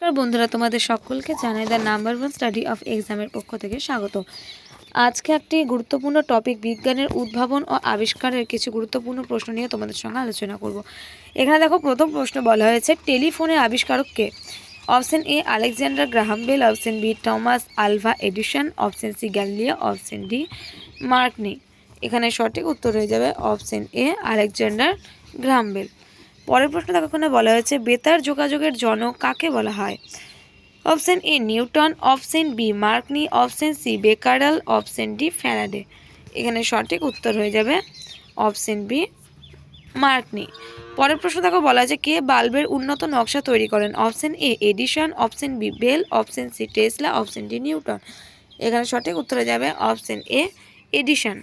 নমস্কার বন্ধুরা, তোমাদের সকলকে জানাই the number one study of এক্সামের পক্ষ থেকে স্বাগত। আজকে একটি গুরুত্বপূর্ণ টপিক বিজ্ঞানের উদ্ভাবন ও আবিষ্কারের কিছু গুরুত্বপূর্ণ প্রশ্ন নিয়ে তোমাদের সঙ্গে আলোচনা করব। এখানে দেখো, প্রথম প্রশ্ন বলা হয়েছে টেলিফোনের আবিষ্কারক কে? Option A Alexander Graham Bell, option B Thomas Alva Edison, option C Galileo, option D Marconi. এখানে সঠিক উত্তর হয়ে যাবে option A Alexander Graham Bell. পরের প্রশ্ন দেখো, এখানে বলা হয়েছে বেতার যোগাযোগের জনক কাকে বলা হয়? Option A Newton, option B Marconi, option C Becquerel, option D Faraday. এখানে সঠিক উত্তর হয়ে যাবে অপশন বি মার্কনি। পরের প্রশ্ন দেখো, বলা আছে কে বাল্বের উন্নত নকশা তৈরি করেন? Option A Edison, option B Bell, option C Tesla, option D Newton. এখানে সঠিক উত্তর হয়ে যাবে অপশন এ এডিসন।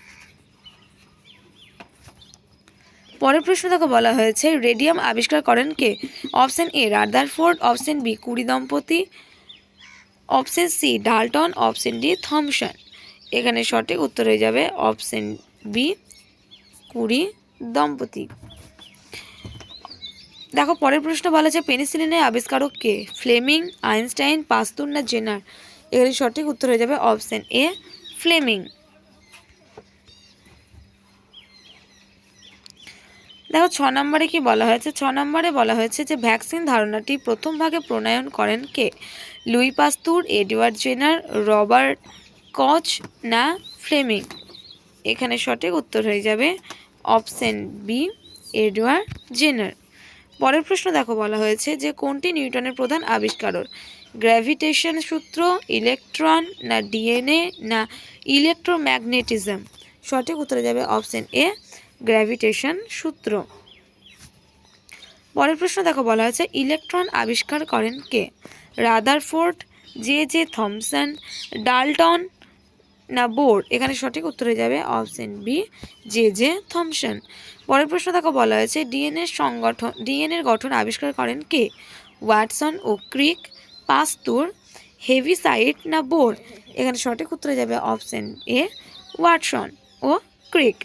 পরের প্রশ্ন দেখো, বলা হয়েছে রেডিয়াম আবিষ্কার করেন কে? Option A Rutherford, option B Curie দম্পতি, option C Dalton, option D Thomson. এখানে সঠিক উত্তর হয়ে যাবে অপশন বি কুরি দম্পতি। দেখো, পরের প্রশ্ন বলা আছে পেনিসিলিনের আবিষ্কারক কে? ফ্লেমিং, আইনস্টাইন, পাস্তুর না জেনার? এখানে সঠিক উত্তর হয়ে যাবে অপশন এ ফ্লেমিং। দেখো, 6 নম্বরে কি বলা হয়েছে? 6 নম্বরে বলা হয়েছে যে ভ্যাকসিন ধারণাটি প্রথম ভাগে প্রণয়ন করেন কে? Louis Pasteur, Edward Jenner, Robert Koch না ফ্লেমিং? এখানে সঠিক উত্তর হয়ে যাবে অপশন বি এডওয়ার্ড জেনার। পরের প্রশ্ন দেখো, বলা হয়েছে যে কোনটি নিউটনের প্রধান আবিষ্কার? গ্র্যাভিটেশন সূত্র, ইলেকট্রন না ডিএনএ না ইলেকট্রোম্যাগনেটিজম? সঠিক উত্তরে যাবে অপশন এ গ্র্যাভিটেশন সূত্র। পরের প্রশ্ন দেখো, বলা হয়েছে ইলেকট্রন আবিষ্কার করেন কে? Rutherford, J J Thomson, Dalton না বোর? এখানে সঠিক উত্তর হয়ে যাবে option B J J Thomson. পরের প্রশ্ন দেখো, বলা হয়েছে ডিএনএর গঠন আবিষ্কার করেন কে? ওয়াটসন ও ক্রিক, পাস্তুর, হেভিসাইড না বোর? এখানে সঠিক উত্তর হয়ে যাবে অপশন এ ওয়াটসন ও ক্রিক।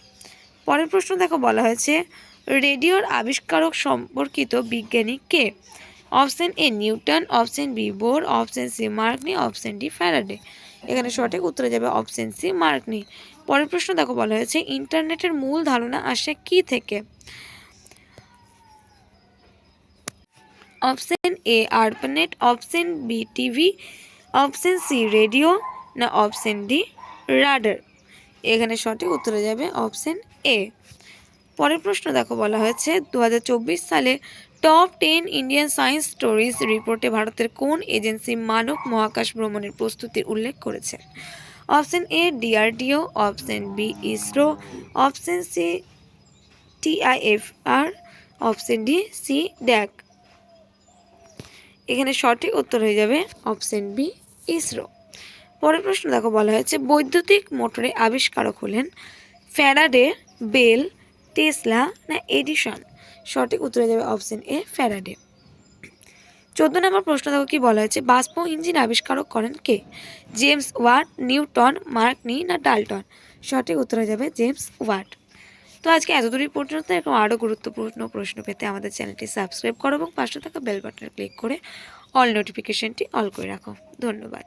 পরের প্রশ্ন দেখো, বলা হয়েছে রেডিওর আবিষ্কারক সম্পর্কিত বিজ্ঞানী কে? Option A Newton, option B Bohr, option C Marconi, option D Faraday? এখানে সঠিক উত্তরে যাবে অপশন সি মার্কনি। পরের প্রশ্ন দেখো, বলা হয়েছে ইন্টারনেটের মূল ধারণা আসে কি থেকে? Option A ARPANET, option B TV, option C radio না অপশন ডি রাডার? এখানে সঠিক উত্তরে যাবে অপশন এ। পরের প্রশ্ন দেখো, বলা হয়েছে 2024 সালে টপ 10 ইন্ডিয়ান সায়েন্স স্টোরিজ রিপোর্টে ভারতের কোন এজেন্সি মানব মহাকাশ ভ্রমণের প্রস্তুতির উল্লেখ করেছে? Option A DRDO, option B ISRO, option C TIFR, option D C DAC? এখানে সঠিক উত্তর হয়ে যাবে অপশন বি ইসরো। পরের প্রশ্ন দেখো, বলা হয়েছে বৈদ্যুতিক মোটরের আবিষ্কারক হলেন ফ্যারাডে, বেল, টেসলা না এডিসন? সঠিক উত্তর হয়ে যাবে অপশন এ ফ্যারাডে। 14 নম্বর প্রশ্ন দেখো, কি বলা হয়েছে বাষ্প ইঞ্জিন আবিষ্কারক করেন কে? জেমস ওয়াট, নিউটন, মার্কনি না ডাল্টন? সঠিক উত্তর হয়ে যাবে জেমস ওয়াট। তো আজকে এতদূরই পর্যন্ত। এরকম আরও গুরুত্বপূর্ণ প্রশ্ন পেতে আমাদের চ্যানেলটি সাবস্ক্রাইব করো এবং পাশে থাকা বেল বাটনে ক্লিক করে অল নোটিফিকেশনটি অল করে রাখো। ধন্যবাদ।